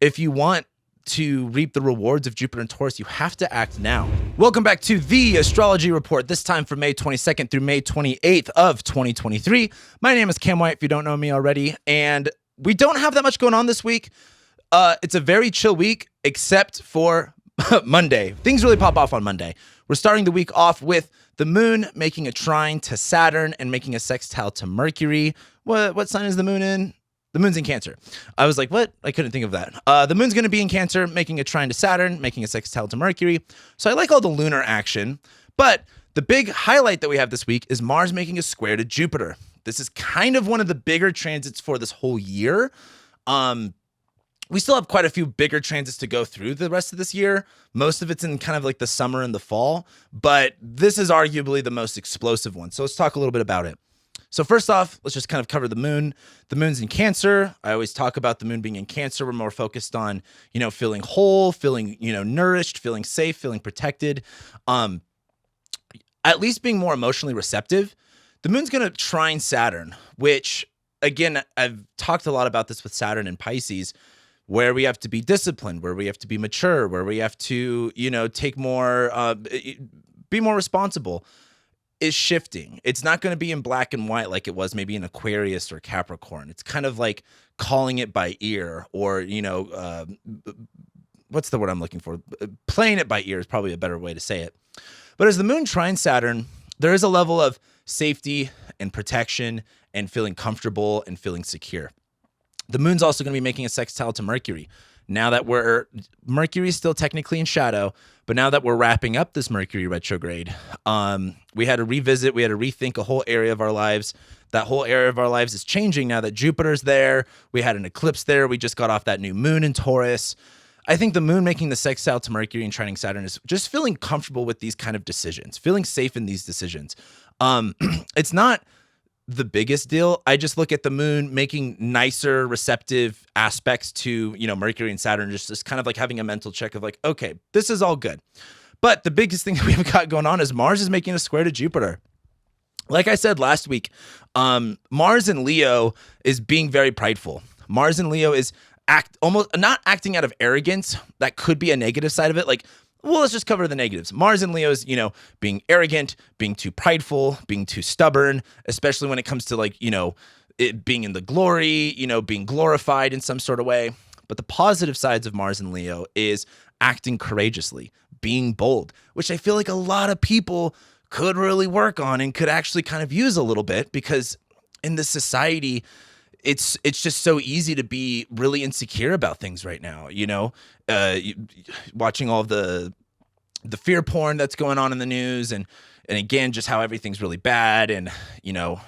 if you want to reap the rewards of Jupiter and Taurus, you have to act now. Welcome back to the Astrology Report, this time for May 22nd through May 28th of 2023. My name is Cam White, if you don't know me already, and we don't have that much going on this week. It's a very chill week, except for Monday. Things really pop off on Monday. We're starting the week off with the moon making a trine to Saturn and making a sextile to Mercury. What sign is the moon in? The moon's in Cancer. I was like, what? I couldn't think of that. The moon's going to be in Cancer, making a trine to Saturn, making a sextile to Mercury. So I like all the lunar action. But the big highlight that we have this week is Mars making a square to Jupiter. This is kind of one of the bigger transits for this whole year. We still have quite a few bigger transits to go through the rest of this year. Most of it's in kind of like the summer and the fall, but this is arguably the most explosive one. So let's talk a little bit about it. So first off, let's just kind of cover the moon. The moon's in Cancer. I always talk about the moon being in Cancer. We're more focused on, feeling whole, feeling, nourished, feeling safe, feeling protected. At least being more emotionally receptive. The moon's going to trine Saturn, which, again, I've talked a lot about this with Saturn and Pisces, where we have to be disciplined, where we have to be mature, where we have to, take more, be more responsible, is shifting. It's not going to be in black and white like it was maybe in Aquarius or Capricorn. It's kind of like calling it by ear, or, what's the word I'm looking for? Playing it by ear is probably a better way to say it. But as the moon trines Saturn, there is a level of safety and protection and feeling comfortable and feeling secure. The moon's also going to be making a sextile to Mercury. Now that Mercury is still technically in shadow, but now that we're wrapping up this Mercury retrograde, we had to revisit, we had to rethink a whole area of our lives. That whole area of our lives is changing now that Jupiter's there. We had an eclipse there. We just got off that new moon in Taurus. I think the moon making the sextile to Mercury and trining Saturn is just feeling comfortable with these kind of decisions, feeling safe in these decisions. It's not the biggest deal. I just look at the moon making nicer, receptive aspects to, Mercury and Saturn, just kind of like having a mental check of like, okay, this is all good. But the biggest thing that we've got going on is Mars is making a square to Jupiter. Like I said last week, Mars in Leo is being very prideful. Mars in Leo is almost not acting out of arrogance. That could be a negative side of it. Like, well, let's just cover the negatives. Mars in Leo is, being arrogant, being too prideful, being too stubborn, especially when it comes to like, it being in the glory, being glorified in some sort of way. But the positive sides of Mars in Leo is acting courageously, being bold, which I feel like a lot of people could really work on and could actually kind of use a little bit, because in this society, it's just so easy to be really insecure about things right now, watching all the fear porn that's going on in the news, and again, just how everything's really bad, and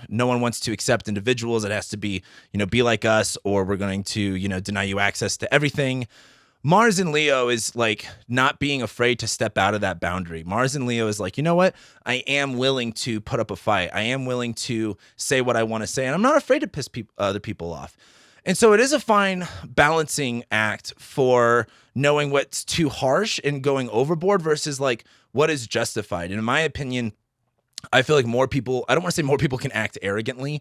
no one wants to accept individuals. It has to be, be like us, or we're going to, deny you access to everything. Mars in Leo is like not being afraid to step out of that boundary. Mars in Leo is like, you know what? I am willing to put up a fight. I am willing to say what I want to say, and I'm not afraid to piss other people off. And so it is a fine balancing act for knowing what's too harsh and going overboard versus like what is justified. And in my opinion, I feel like more people, I don't want to say more people can act arrogantly.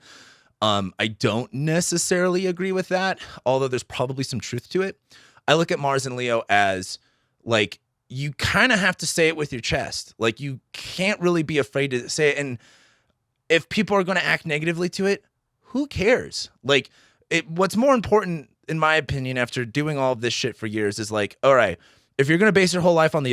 I don't necessarily agree with that, although there's probably some truth to it. I look at Mars and Leo as like, you kind of have to say it with your chest. Like, you can't really be afraid to say it. And if people are going to act negatively to it, who cares? Like, what's more important, in my opinion, after doing all of this shit for years, is like, all right, if you're going to base your whole life on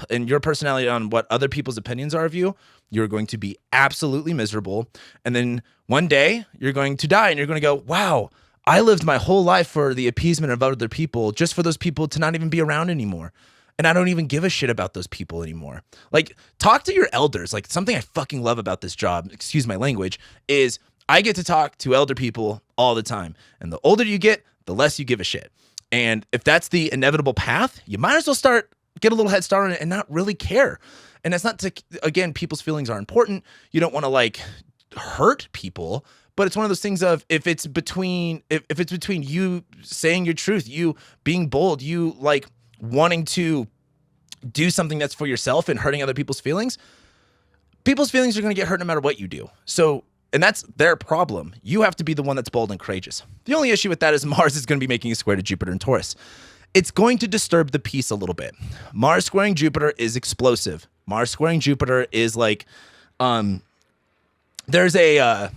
and your personality on what other people's opinions are of you, you're going to be absolutely miserable. And then one day you're going to die and you're going to go, wow, I lived my whole life for the appeasement of other people, just for those people to not even be around anymore. And I don't even give a shit about those people anymore. Like, talk to your elders. Like, something I fucking love about this job, excuse my language, is I get to talk to elder people all the time. And the older you get, the less you give a shit. And if that's the inevitable path, you might as well get a little head start on it and not really care. And that's not to, again, people's feelings are important. You don't want to like hurt people. But it's one of those things of if it's between you saying your truth, you being bold, you like wanting to do something that's for yourself and hurting other people's feelings are going to get hurt no matter what you do. So And that's their problem. You have to be the one that's bold and courageous. The only issue with that is Mars is going to be making a square to Jupiter and Taurus. It's going to disturb the peace a little bit. Mars squaring Jupiter is explosive. Mars squaring Jupiter is like, there's a,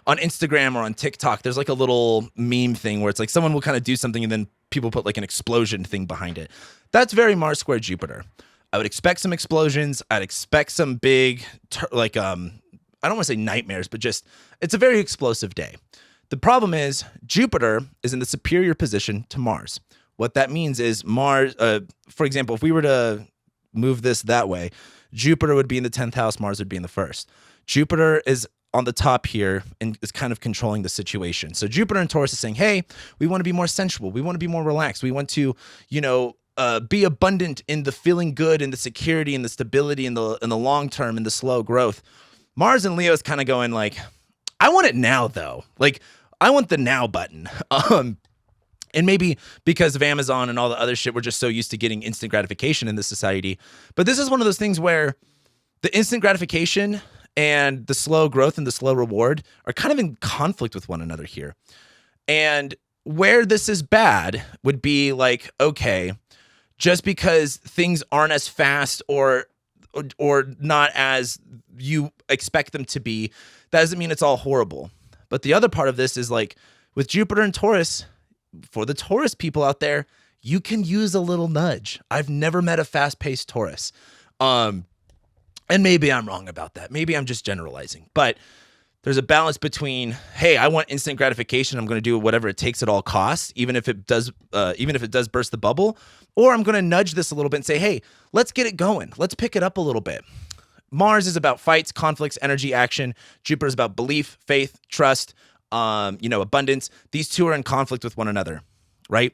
on Instagram or on TikTok, there's like a little meme thing where it's like someone will kind of do something and then people put like an explosion thing behind it. That's very Mars square Jupiter. I would expect some explosions. I'd expect some big, I don't want to say nightmares, but just, it's a very explosive day. The problem is Jupiter is in the superior position to Mars. What that means is Mars, for example, if we were to move this that way, Jupiter would be in the 10th house, Mars would be in the first. Jupiter is on the top here and is kind of controlling the situation. So Jupiter and Taurus is saying, hey, we want to be more sensual. We want to be more relaxed. We want to, be abundant in the feeling good and the security and the stability in the long term and the slow growth. Mars and Leo is kind of going like, I want it now though. Like I want the now button. And maybe because of Amazon and all the other shit, we're just so used to getting instant gratification in this society. But this is one of those things where the instant gratification and the slow growth and the slow reward are kind of in conflict with one another here. And where this is bad would be like, okay, just because things aren't as fast or not as you expect them to be, that doesn't mean it's all horrible. But the other part of this is like with Jupiter and Taurus, for the Taurus people out there, you can use a little nudge. I've never met a fast-paced Taurus. And maybe I'm wrong about that. Maybe I'm just generalizing. But there's a balance between, hey, I want instant gratification. I'm going to do whatever it takes at all costs, even if it does burst the bubble. Or I'm going to nudge this a little bit and say, hey, let's get it going. Let's pick it up a little bit. Mars is about fights, conflicts, energy, action. Jupiter is about belief, faith, trust, abundance. These two are in conflict with one another, right?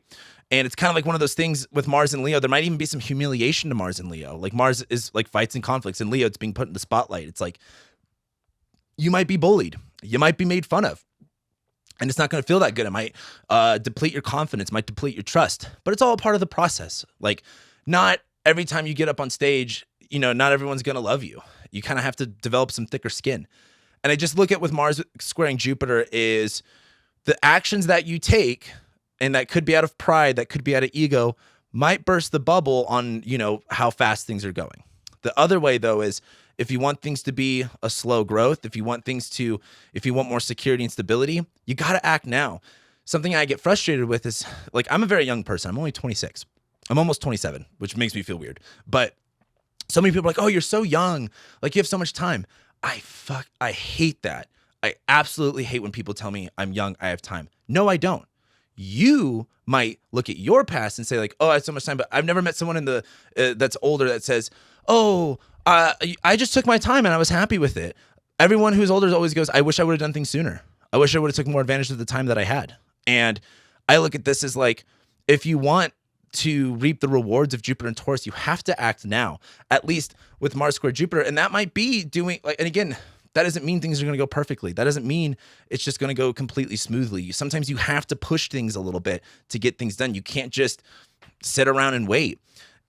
And it's kind of like one of those things with Mars and Leo. There might even be some humiliation to Mars and Leo. Like Mars is like fights and conflicts, and Leo, it's being put in the spotlight. It's like you might be bullied. You might be made fun of. And it's not going to feel that good. It might deplete your confidence, might deplete your trust. But it's all a part of the process. Like not every time you get up on stage, not everyone's going to love you. You kind of have to develop some thicker skin. And I just look at with Mars squaring Jupiter is the actions that you take, and that could be out of pride, that could be out of ego, might burst the bubble on, how fast things are going. The other way, though, is if you want things to be a slow growth, if you want more security and stability, you got to act now. Something I get frustrated with is, like, I'm a very young person. I'm only 26. I'm almost 27, which makes me feel weird. But so many people are like, oh, you're so young. Like, you have so much time. I hate that. I absolutely hate when people tell me I'm young, I have time. No, I don't. You might look at your past and say like, oh, I have so much time, but I've never met someone in the that's older that says, oh, I just took my time and I was happy with it. Everyone who's older always goes, I wish I would have done things sooner. I wish I would have took more advantage of the time that I had. And I look at this as like, if you want to reap the rewards of Jupiter and Taurus, you have to act now, at least with Mars square Jupiter. And that might be doing like, and again, that doesn't mean things are going to go perfectly. That doesn't mean it's just going to go completely smoothly. Sometimes you have to push things a little bit to get things done. You can't just sit around and wait.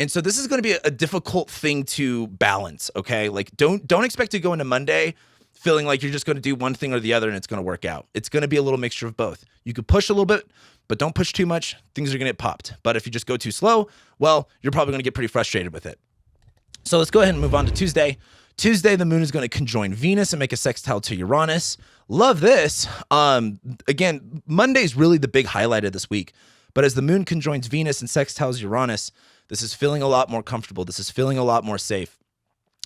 And so this is going to be a difficult thing to balance, okay? Like don't expect to go into Monday feeling like you're just going to do one thing or the other and it's going to work out. It's going to be a little mixture of both. You could push a little bit, but don't push too much. Things are going to get popped. But if you just go too slow, well, you're probably going to get pretty frustrated with it. So let's go ahead and move on to Tuesday. Tuesday, the moon is going to conjoin Venus and make a sextile to Uranus. Love this. Again, Monday's really the big highlight of this week. But as the moon conjoins Venus and sextiles Uranus, this is feeling a lot more comfortable. This is feeling a lot more safe.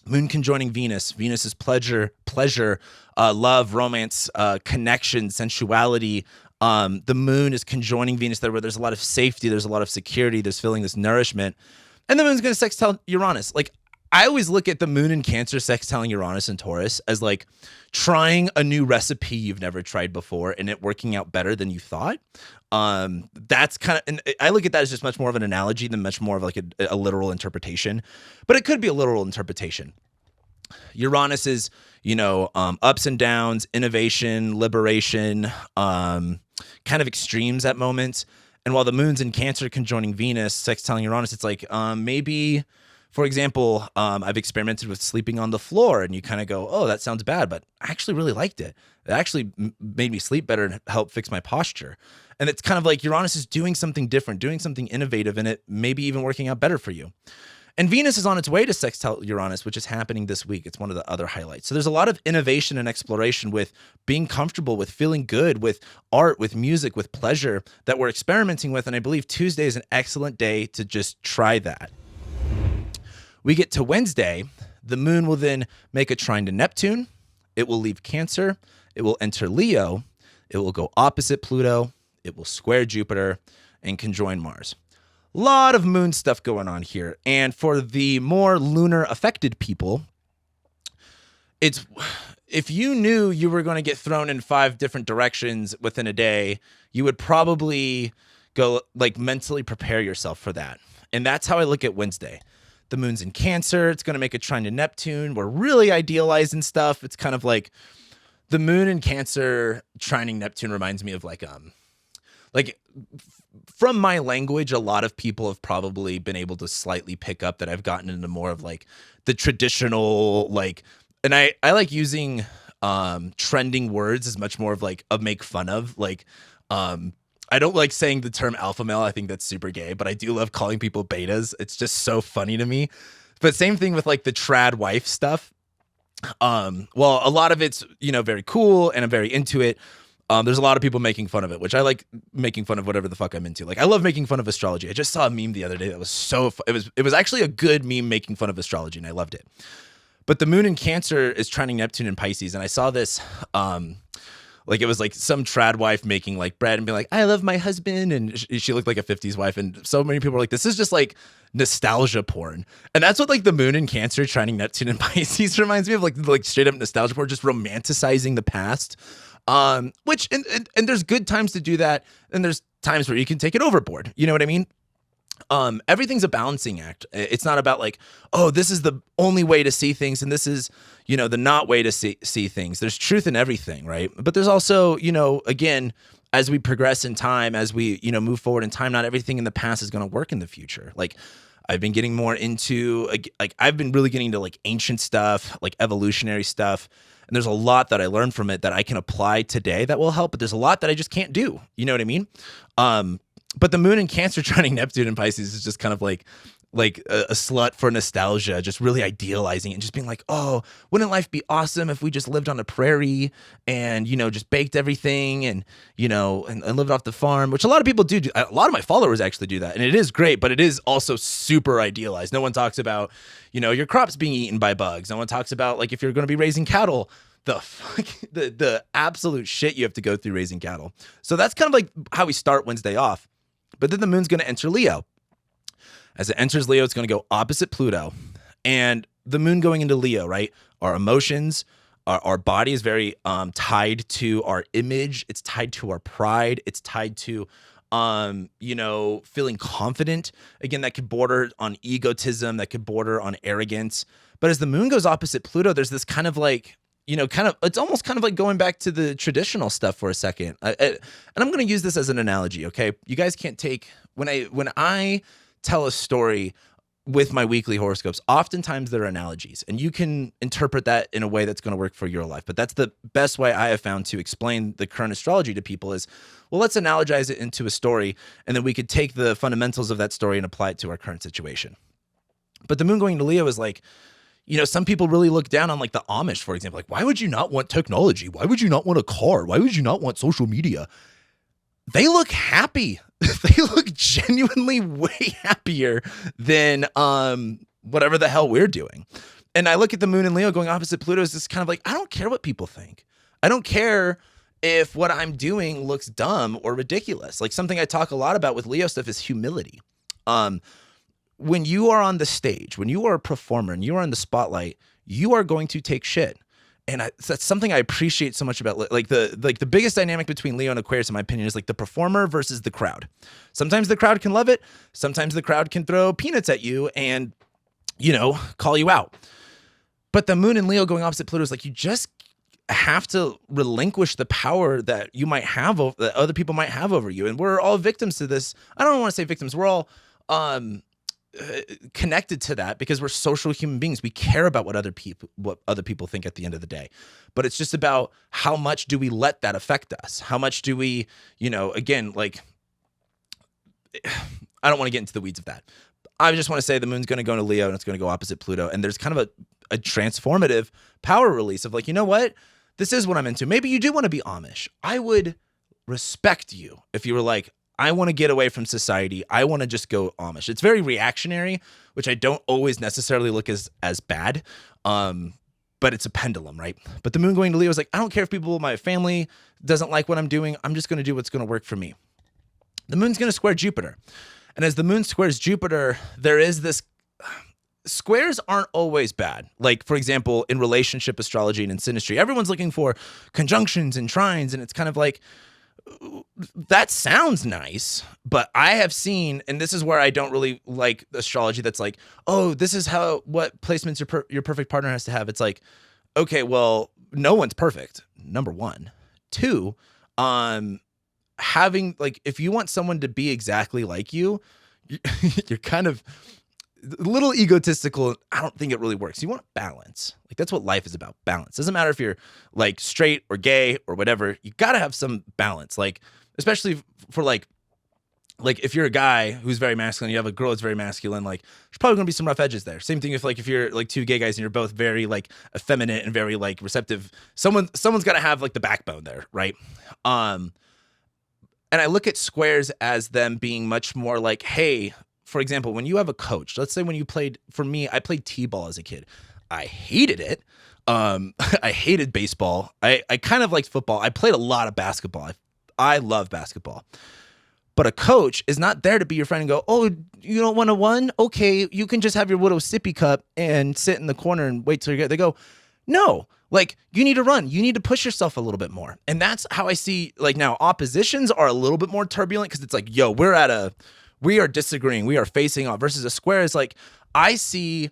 Moon conjoining Venus. Venus is pleasure, love, romance, connection, sensuality. The moon is conjoining Venus there where there's a lot of safety, there's a lot of security, there's feeling this nourishment. And the moon's going to sextile Uranus. Like, I always look at the moon in Cancer sextiling Uranus and Taurus as like trying a new recipe you've never tried before and it working out better than you thought. That's kind of, and I look at that as just much more of an analogy than much more of like a literal interpretation, but it could be a literal interpretation. Uranus is, ups and downs, innovation, liberation, kind of extremes at moments. And while the moon's in Cancer conjoining Venus, sextiling Uranus, it's like maybe For example, I've experimented with sleeping on the floor, and you kind of go, oh, that sounds bad, but I actually really liked it. It actually made me sleep better and helped fix my posture. And it's kind of like Uranus is doing something different, doing something innovative, and it maybe even working out better for you. And Venus is on its way to sextile Uranus, which is happening this week. It's one of the other highlights. So there's a lot of innovation and exploration with being comfortable, with feeling good, with art, with music, with pleasure that we're experimenting with. And I believe Tuesday is an excellent day to just try that. We get to Wednesday. The moon will then make a trine to Neptune. It will leave Cancer. It will enter Leo. It will go opposite Pluto. It will square Jupiter and conjoin Mars. Lot of moon stuff going on here. And for the more lunar affected people, it's if you knew you were going to get thrown in 5 different directions within a day, you would probably go like mentally prepare yourself for that. And that's how I look at Wednesday. The moon's in Cancer. It's going to make a trine to Neptune. We're really idealizing stuff. It's kind of like the moon in Cancer trining Neptune reminds me of like from my language, a lot of people have probably been able to slightly pick up that I've gotten into more of like the traditional, like, and I like using trending words as much more of like a make fun of, like, I don't like saying the term alpha male. I think that's super gay, but I do love calling people betas. It's just so funny to me. But same thing with like the trad wife stuff. Well, a lot of it's, very cool and I'm very into it. There's a lot of people making fun of it, which I like making fun of whatever the fuck I'm into. Like I love making fun of astrology. I just saw a meme the other day that was so it was actually a good meme making fun of astrology and I loved it. But the moon in Cancer is trining Neptune in Pisces, and I saw this like it was like some trad wife making like bread and being like, I love my husband, and she looked like a 50s wife, and so many people were like, this is just like nostalgia porn. And that's what like the moon in Cancer trining Neptune in Pisces reminds me of, like straight up nostalgia porn, just romanticizing the past. Which and there's good times to do that, and there's times where you can take it overboard. You know what I mean? Everything's a balancing act. It's not about like, oh, this is the only way to see things, and this is, the not way to see things. There's truth in everything, right? But there's also, again, as we progress in time, as we, move forward in time, not everything in the past is going to work in the future. Like I've been getting more into, like I've been really getting into like ancient stuff, like evolutionary stuff. And there's a lot that I learned from it that I can apply today that will help, but there's a lot that I just can't do. You know what I mean? But the moon in Cancer trining Neptune in Pisces is just kind of like a slut for nostalgia, just really idealizing it and just being like, oh, wouldn't life be awesome if we just lived on a prairie and, just baked everything and, and lived off the farm, which a lot of people do. A lot of my followers actually do that. And it is great, but it is also super idealized. No one talks about, your crops being eaten by bugs. No one talks about like if you're going to be raising cattle, the absolute shit you have to go through raising cattle. So that's kind of like how we start Wednesday off. But then the moon's going to enter Leo. As it enters Leo, it's going to go opposite Pluto. And the moon going into Leo, right? Our emotions, our body is very tied to our image. It's tied to our pride. It's tied to, feeling confident. Again, that could border on egotism. That could border on arrogance. But as the moon goes opposite Pluto, there's this kind of like, it's almost kind of like going back to the traditional stuff for a second. And I'm going to use this as an analogy, okay? You guys can't take, when I tell a story with my weekly horoscopes, oftentimes there are analogies, and you can interpret that in a way that's going to work for your life. But that's the best way I have found to explain the current astrology to people is, well, let's analogize it into a story, and then we could take the fundamentals of that story and apply it to our current situation. But the moon going to Leo is like, some people really look down on like the Amish, for example. Like, why would you not want technology? Why would you not want a car? Why would you not want social media? They look happy. They look genuinely way happier than whatever the hell we're doing. And I look at the moon and Leo going opposite Pluto is just kind of like, I don't care what people think. I don't care if what I'm doing looks dumb or ridiculous. Like something I talk a lot about with Leo stuff is humility. When you are on the stage, when you are a performer and you are in the spotlight, you are going to take shit. And that's something I appreciate so much about like the biggest dynamic between Leo and Aquarius, in my opinion, is like the performer versus the crowd. Sometimes the crowd can love it. Sometimes the crowd can throw peanuts at you and, call you out. But the moon and Leo going opposite Pluto is like, you just have to relinquish the power that you might have, that other people might have over you. And we're all victims to this. I don't want to say victims. We're all, connected to that because we're social human beings. We care about what other people think at the end of the day. But it's just about how much do we let that affect us? How much do we, again, like, I don't want to get into the weeds of that. I just want to say the moon's going to go into Leo and it's going to go opposite Pluto. And there's kind of a transformative power release of like, you know what? This is what I'm into. Maybe you do want to be Amish. I would respect you if you were like, I want to get away from society. I want to just go Amish. It's very reactionary, which I don't always necessarily look as bad. But it's a pendulum, right? But the moon going to Leo is like, I don't care if my family doesn't like what I'm doing. I'm just going to do what's going to work for me. The moon's going to square Jupiter. And as the moon squares Jupiter, there is this, squares aren't always bad. Like, for example, in relationship astrology and in synastry, everyone's looking for conjunctions and trines. And it's kind of like, that sounds nice, but I have seen, and this is where I don't really like astrology that's like, oh, this is what placements your perfect partner has to have. It's like, okay, well, no one's perfect, number one. Two, having, like, if you want someone to be exactly like you, you're kind of a little egotistical. I don't think it really works. You want balance. Like, that's what life is about, balance. Doesn't matter if you're like straight or gay or whatever, you got to have some balance. Like, especially for like if you're a guy who's very masculine, you have a girl that's very masculine, like there's probably gonna be some rough edges there. Same thing if you're like two gay guys and you're both very like effeminate and very like receptive, someone's got to have like the backbone there, right? And I look at squares as them being much more like, hey, for example, when you have a coach, let's say when you played, for me, I played t-ball as a kid. I hated it. I hated baseball. I kind of liked football. I played a lot of basketball. I love basketball. But a coach is not there to be your friend and go, oh, you don't want to win? Okay, you can just have your little sippy cup and sit in the corner and wait till you get. They go, no, like you need to run. You need to push yourself a little bit more. And that's how I see, like, now oppositions are a little bit more turbulent because it's like, yo, we are disagreeing. We are facing off versus a square is like, I see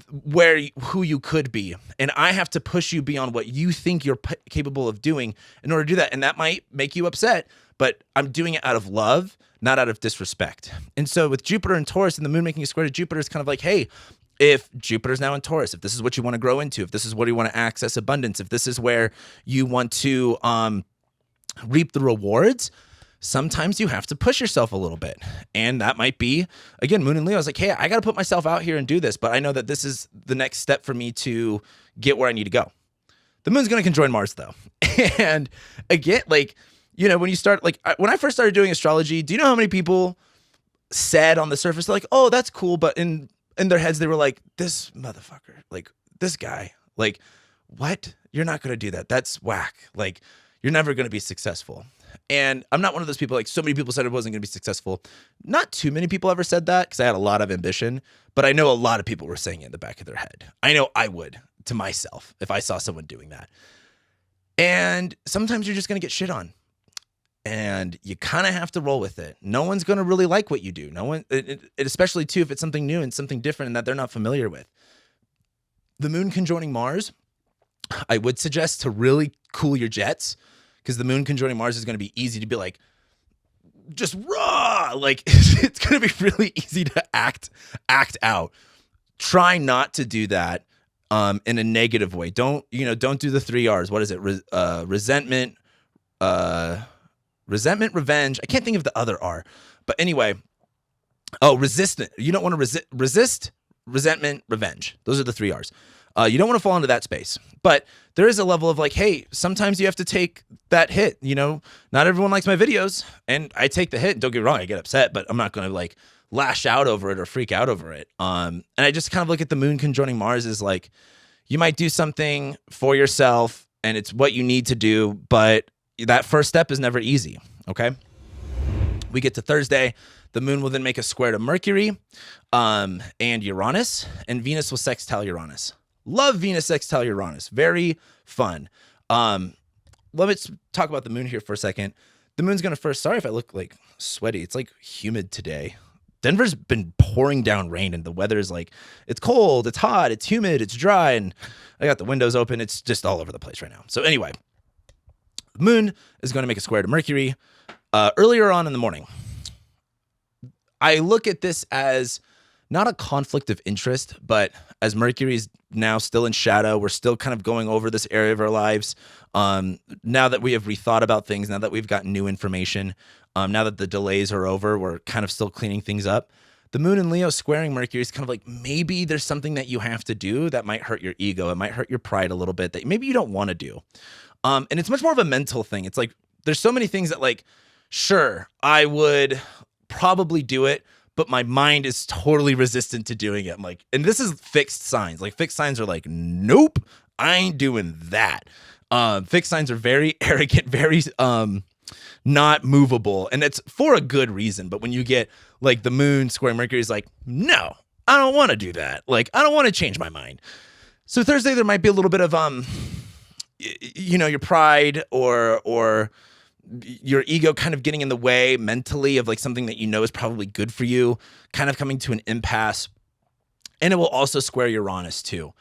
who you could be, and I have to push you beyond what you think you're capable of doing in order to do that. And that might make you upset, but I'm doing it out of love, not out of disrespect. And so with Jupiter and Taurus and the moon making a square to Jupiter, is kind of like, hey, if Jupiter's now in Taurus, if this is what you want to grow into, if this is what you want to access abundance, if this is where you want to reap the rewards, sometimes you have to push yourself a little bit. And that might be, again, Moon and Leo. I was like, hey, I got to put myself out here and do this, but I know that this is the next step for me to get where I need to go. The moon's going to conjoin Mars, though. And again, like, when you start, like, when I first started doing astrology, do you know how many people said on the surface, like, oh, that's cool, but in their heads, they were like, this motherfucker, like, this guy, like, what? You're not going to do that. That's whack. Like, you're never going to be successful. And I'm not one of those people, like so many people said it wasn't going to be successful. Not too many people ever said that because I had a lot of ambition, but I know a lot of people were saying it in the back of their head. I know I would to myself if I saw someone doing that. And sometimes you're just going to get shit on. And you kind of have to roll with it. No one's going to really like what you do. No one, especially too, if it's something new and something different and that they're not familiar with. The moon conjoining Mars, I would suggest to really cool your jets, because the moon conjoining Mars is going to be easy to be like, just raw. Like, it's going to be really easy to act out. Try not to do that in a negative way. Don't do the 3 R's. What is it? Resentment, revenge. I can't think of the other R. But anyway, resistant. You don't want to resist, resentment, revenge. Those are the 3 R's. You don't want to fall into that space. But there is a level of like, hey, sometimes you have to take that hit. Not everyone likes my videos, and I take the hit. Don't get me wrong, I get upset, but I'm not going to like lash out over it or freak out over it. And I just kind of look at the moon conjoining Mars as like, you might do something for yourself, and it's what you need to do, but that first step is never easy. Okay. We get to Thursday. The moon will then make a square to Mercury and Uranus, and Venus will sextile Uranus. Love Venus sextile Uranus. Very fun. Let's talk about the moon here for a second. The moon's going to first, sorry if I look like sweaty. It's like humid today. Denver's been pouring down rain, and the weather is like, it's cold, it's hot, it's humid, it's dry, and I got the windows open. It's just all over the place right now. So anyway, the moon is going to make a square to Mercury earlier on in the morning. I look at this as not a conflict of interest, but as Mercury's now still in shadow, we're still kind of going over this area of our lives. Now that we have rethought about things, now that we've got new information, now that the delays are over, we're kind of still cleaning things up. The moon in Leo squaring Mercury is kind of like, maybe there's something that you have to do that might hurt your ego. It might hurt your pride a little bit that maybe you don't want to do. And it's much more of a mental thing. It's like, there's so many things that like, sure, I would probably do it, but my mind is totally resistant to doing it. I'm like, and this is fixed signs. Like fixed signs are like, nope, I ain't doing that. Fixed signs are very arrogant, very not movable, and it's for a good reason. But when you get like the moon square Mercury is like, no, I don't want to do that. Like, I don't want to change my mind. So Thursday, there might be a little bit of, your pride or your ego kind of getting in the way mentally of like something that you know is probably good for you, kind of coming to an impasse. And it will also square Uranus too.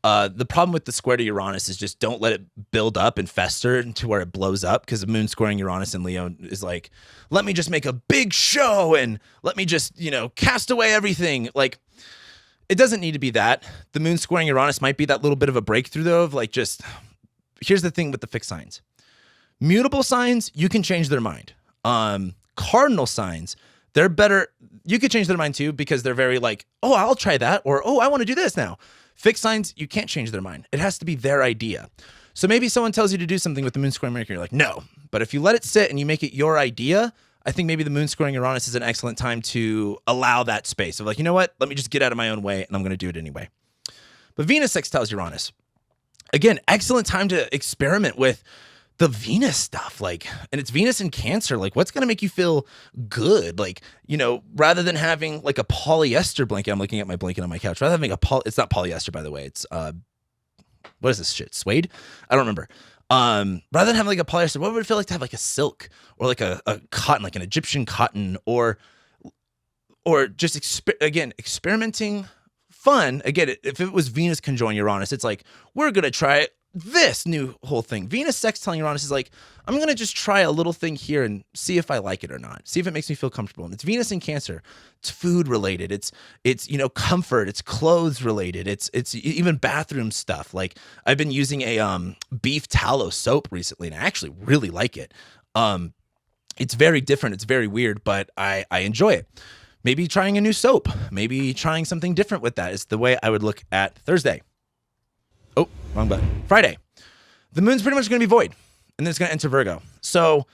The problem with the square to Uranus is just don't let it build up and fester into where it blows up, because the moon squaring Uranus in Leo is like, let me just make a big show and let me just, cast away everything. Like, it doesn't need to be that. The moon squaring Uranus might be that little bit of a breakthrough though, of like, just, here's the thing with the fixed signs. Mutable signs, you can change their mind. Cardinal signs, they're better. You could change their mind too, because they're very like, oh, I'll try that. Or, oh, I want to do this now. Fixed signs, you can't change their mind. It has to be their idea. So maybe someone tells you to do something with the moon squaring Mercury. You're like, no. But if you let it sit and you make it your idea, I think maybe the moon squaring Uranus is an excellent time to allow that space of like, you know what? Let me just get out of my own way and I'm going to do it anyway. But Venus sextiles Uranus. Again, excellent time to experiment with the Venus stuff, like, and it's Venus in Cancer. Like, what's going to make you feel good? Like, rather than having like a polyester blanket, I'm looking at my blanket on my couch, rather than having it's not polyester, by the way. It's, what is this shit? Suede? I don't remember. Rather than having like a polyester, what would it feel like to have like a silk or like a cotton, like an Egyptian cotton, or just experimenting fun. Again, if it was Venus conjoined Uranus, it's like, we're going to try this new whole thing. Venus sextiling Uranus is like, I'm going to just try a little thing here and see if I like it or not. See if it makes me feel comfortable. And it's Venus in Cancer. It's food related. It's comfort. It's clothes related. It's even bathroom stuff. Like, I've been using a beef tallow soap recently, and I actually really like it. It's very different. It's very weird, but I enjoy it. Maybe trying a new soap. Maybe trying something different with that is the way I would look at Thursday. Oh, wrong button. Friday. The moon's pretty much going to be void, and then it's going to enter Virgo. So,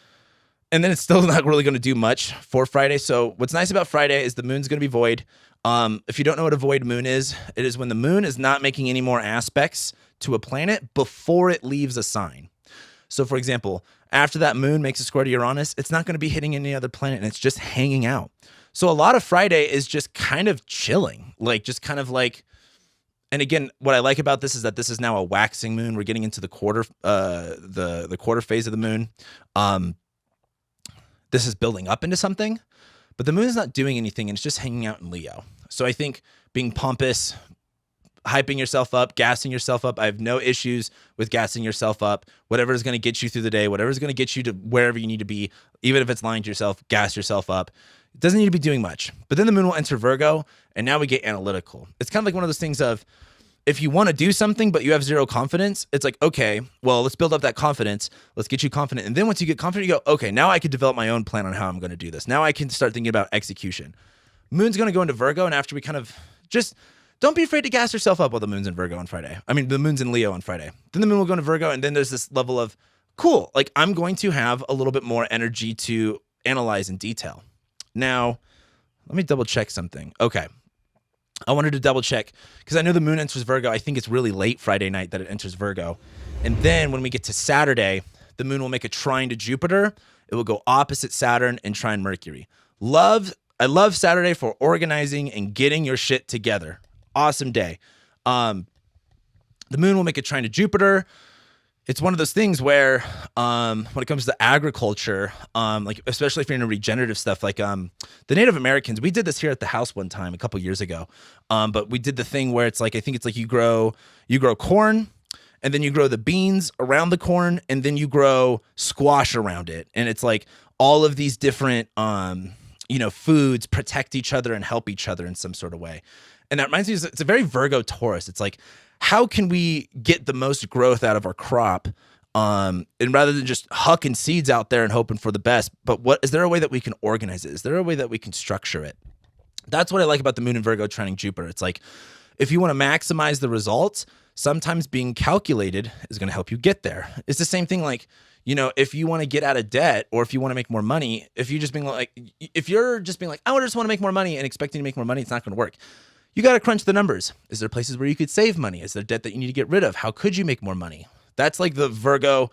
and then it's still not really going to do much for Friday. So what's nice about Friday is the moon's going to be void. If you don't know what a void moon is, it is when the moon is not making any more aspects to a planet before it leaves a sign. So for example, after that moon makes a square to Uranus, it's not going to be hitting any other planet, and it's just hanging out. So a lot of Friday is just kind of chilling, like just kind of like, and again, what I like about this is that this is now a waxing moon. We're getting into the quarter, the quarter phase of the moon. This is building up into something, but the moon is not doing anything, and it's just hanging out in Leo. So I think being pompous, hyping yourself up, gassing yourself up. I have no issues with gassing yourself up. Whatever is going to get you through the day, whatever is going to get you to wherever you need to be, even if it's lying to yourself, gas yourself up. It doesn't need to be doing much. But then the moon will enter Virgo, and now we get analytical. It's kind of like one of those things of, if you want to do something, but you have zero confidence, it's like, okay, well, let's build up that confidence. Let's get you confident. And then once you get confident, you go, okay, now I can develop my own plan on how I'm going to do this. Now I can start thinking about execution. Moon's going to go into Virgo, and after we kind of just, don't be afraid to gas yourself up while the moon's in Virgo on Friday. I mean, the moon's in Leo on Friday. Then the moon will go into Virgo, and then there's this level of, cool, like I'm going to have a little bit more energy to analyze in detail. Now, let me double check something. Okay. I wanted to double check because I know the moon enters Virgo. I think it's really late Friday night that it enters Virgo. And then when we get to Saturday, the moon will make a trine to Jupiter. It will go opposite Saturn and trine Mercury. I love Saturday for organizing and getting your shit together. Awesome day. The moon will make a trine to Jupiter. It's one of those things where when it comes to agriculture, like especially if you're into regenerative stuff, like the Native Americans, we did this here at the house one time a couple years ago. But we did the thing where it's like, I think it's like you grow corn, and then you grow the beans around the corn, and then you grow squash around it. And it's like all of these different foods, protect each other and help each other in some sort of way. And that reminds me, it's a very Virgo Taurus. It's like, how can we get the most growth out of our crop? And rather than just hucking seeds out there and hoping for the best, but is there a way that we can organize it? Is there a way that we can structure it? That's what I like about the moon in Virgo trining Jupiter. It's like, if you want to maximize the results, sometimes being calculated is going to help you get there. It's the same thing like, if you want to get out of debt or if you want to make more money, if you're just being like, I just want to make more money and expecting to make more money, it's not going to work. You got to crunch the numbers. Is there places where you could save money? Is there debt that you need to get rid of? How could you make more money? That's like the Virgo,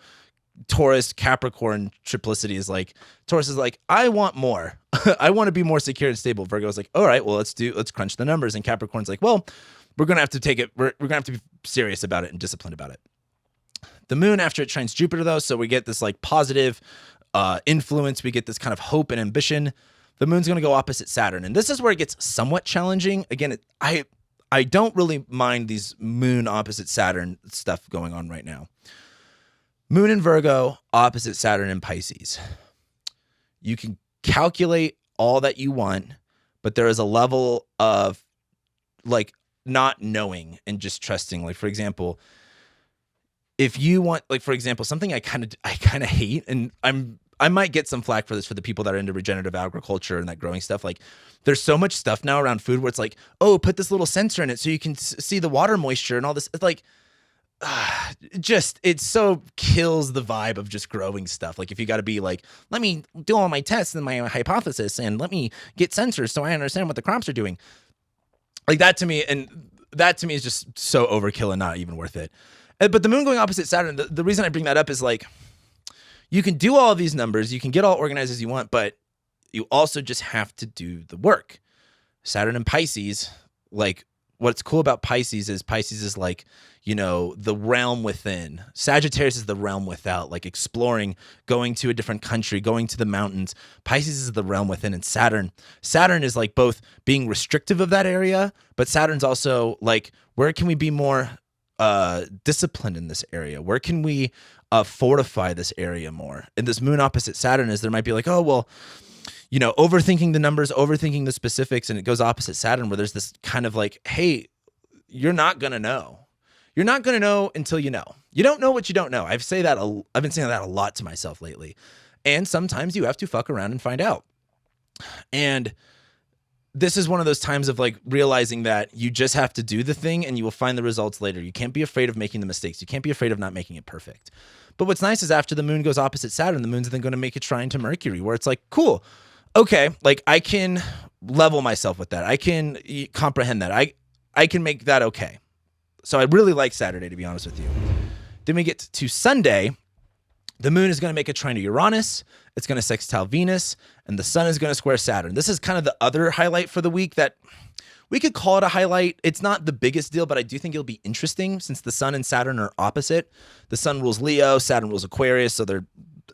Taurus, Capricorn triplicity is like, Taurus is like, I want more. I want to be more secure and stable. Virgo is like, all right, well, let's crunch the numbers. And Capricorn's like, well, we're going to have to take it. We're going to have to be serious about it and disciplined about it. The moon, after it trines Jupiter, though, so we get this like positive influence. We get this kind of hope and ambition. The moon's going to go opposite Saturn. And this is where it gets somewhat challenging. Again, I don't really mind these moon opposite Saturn stuff going on right now. Moon in Virgo, opposite Saturn in Pisces. You can calculate all that you want, but there is a level of like not knowing and just trusting. Like, for example, if you want, like, for example, something I kind of hate, and I might get some flack for this for the people that are into regenerative agriculture and that growing stuff. Like, there's so much stuff now around food where it's like, oh, put this little sensor in it so you can see the water moisture and all this. It's like, it so kills the vibe of just growing stuff. Like, if you got to be like, let me do all my tests and my hypothesis and let me get sensors so I understand what the crops are doing. Like, that to me is just so overkill and not even worth it. But the moon going opposite Saturn, the reason I bring that up is like, you can do all of these numbers, you can get all organized as you want, but you also just have to do the work. Saturn and Pisces, like, what's cool about Pisces is like, the realm within. Sagittarius is the realm without, like exploring, going to a different country, going to the mountains. Pisces is the realm within. And Saturn is like both being restrictive of that area, but Saturn's also like, where can we be more disciplined in this area? Where can we fortify this area more? And this moon opposite Saturn is, there might be like, oh, well, overthinking the numbers, overthinking the specifics, and it goes opposite Saturn where there's this kind of like, hey, you're not going to know. You're not going to know until you know. You don't know what you don't know. I've been saying that a lot to myself lately. And sometimes you have to fuck around and find out. And this is one of those times of like realizing that you just have to do the thing and you will find the results later. You can't be afraid of making the mistakes. You can't be afraid of not making it perfect. But what's nice is after the moon goes opposite Saturn, the moon's then going to make a trine to Mercury, where it's like, cool. Okay, like I can level myself with that. I can comprehend that. I can make that okay. So I really like Saturday, to be honest with you. Then we get to Sunday. The moon is going to make a trine to Uranus. It's going to sextile Venus, and the sun is going to square Saturn. This is kind of the other highlight for the week that we could call it a highlight. It's not the biggest deal, but I do think it'll be interesting since the sun and Saturn are opposite. The sun rules Leo, Saturn rules Aquarius, so they're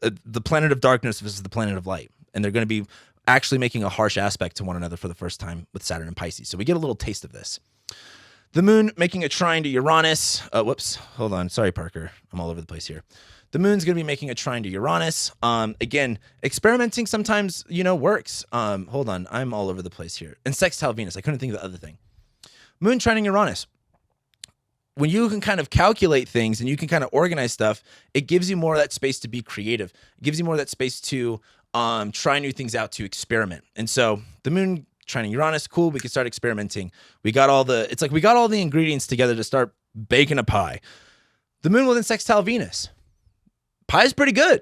the planet of darkness versus the planet of light, and they're going to be actually making a harsh aspect to one another for the first time with Saturn and Pisces. So we get a little taste of this. The moon making a trine to Uranus. Whoops. Hold on. Sorry, Parker. I'm all over the place here. The moon's going to be making a trine to Uranus. Again, experimenting sometimes, works. Hold on. I'm all over the place here. And sextile Venus. I couldn't think of the other thing. Moon trining Uranus. When you can kind of calculate things and you can kind of organize stuff, it gives you more of that space to be creative. It gives you more of that space to try new things out, to experiment. And so the moon trining Uranus, cool. We can start experimenting. We got all the ingredients together to start baking a pie. The moon will then sextile Venus. Pie is pretty good.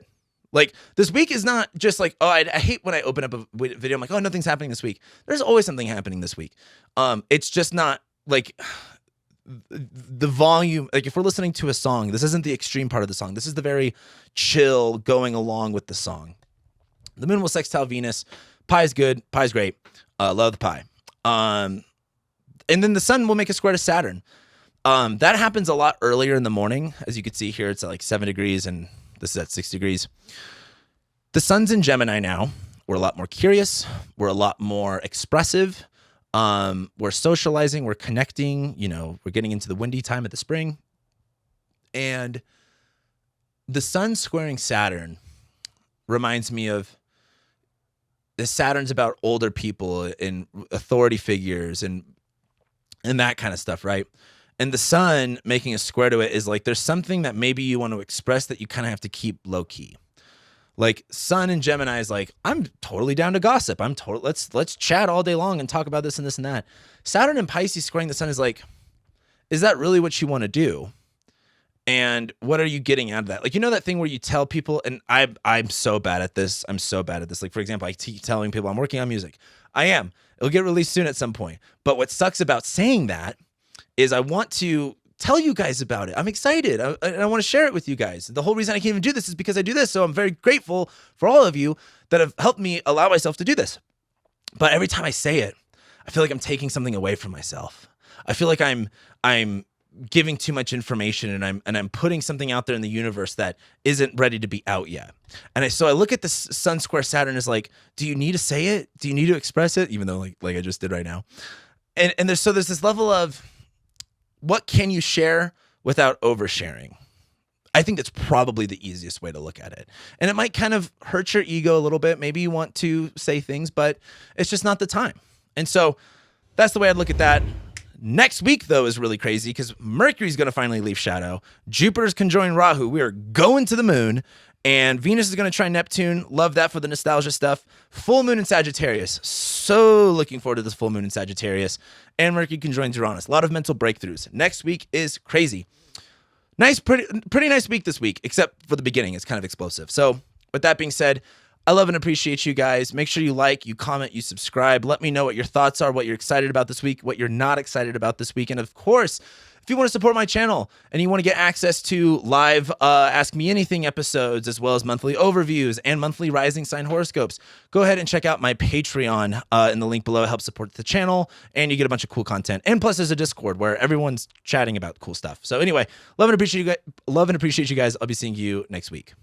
Like, this week is not just like, oh, I hate when I open up a video, I'm like, oh, nothing's happening this week. There's always something happening this week. It's just not like the volume. Like, if we're listening to a song, this isn't the extreme part of the song. This is the very chill going along with the song. The moon will sextile Venus. Pie is good. Pie is great. Love the pie. And then the sun will make a square to Saturn. That happens a lot earlier in the morning. As you can see here, it's at like 7 degrees and this is at 6 degrees. The sun's in Gemini now. We're a lot more curious. We're a lot more expressive. We're socializing. We're connecting. We're getting into the windy time of the spring. And the sun squaring Saturn reminds me of Saturn's about older people and authority figures and that kind of stuff, right? And the sun making a square to it is like there's something that maybe you want to express that you kind of have to keep low key. Like Sun in Gemini is like, I'm totally down to gossip. Let's chat all day long and talk about this and this and that. Saturn in Pisces squaring the sun is like, is that really what you want to do? And what are you getting out of that? Like, you know, that thing where you tell people, and I'm so bad at this. I'm so bad at this. Like, for example, I keep telling people I'm working on music. I am. It'll get released soon at some point. But what sucks about saying that is I want to tell you guys about it. I'm excited. I want to share it with you guys. The whole reason I can even do this is because I do this. So I'm very grateful for all of you that have helped me allow myself to do this. But every time I say it, I feel like I'm taking something away from myself. I feel like I'm giving too much information and I'm putting something out there in the universe that isn't ready to be out yet. And so I look at this Sun square Saturn as like, do you need to say it? Do you need to express it? Even though like I just did right now. And there's this level of what can you share without oversharing? I think that's probably the easiest way to look at it. And it might kind of hurt your ego a little bit. Maybe you want to say things, but it's just not the time. And so that's the way I'd look at that. Next week, though, is really crazy because Mercury's going to finally leave shadow. Jupiter's conjoined Rahu. We are going to the moon. And Venus is going to try Neptune. Love that for the nostalgia stuff. Full moon in Sagittarius. So looking forward to this full moon in Sagittarius. And Mercury conjoins Uranus. A lot of mental breakthroughs. Next week is crazy. Nice, pretty nice week this week, except for the beginning. It's kind of explosive. So with that being said, I love and appreciate you guys. Make sure you like, you comment, you subscribe. Let me know what your thoughts are, what you're excited about this week, what you're not excited about this week. And of course, if you want to support my channel and you want to get access to live Ask Me Anything episodes, as well as monthly overviews and monthly rising sign horoscopes, go ahead and check out my Patreon in the link below. It helps support the channel and you get a bunch of cool content. And plus there's a Discord where everyone's chatting about cool stuff. So anyway, love and appreciate you guys. I'll be seeing you next week.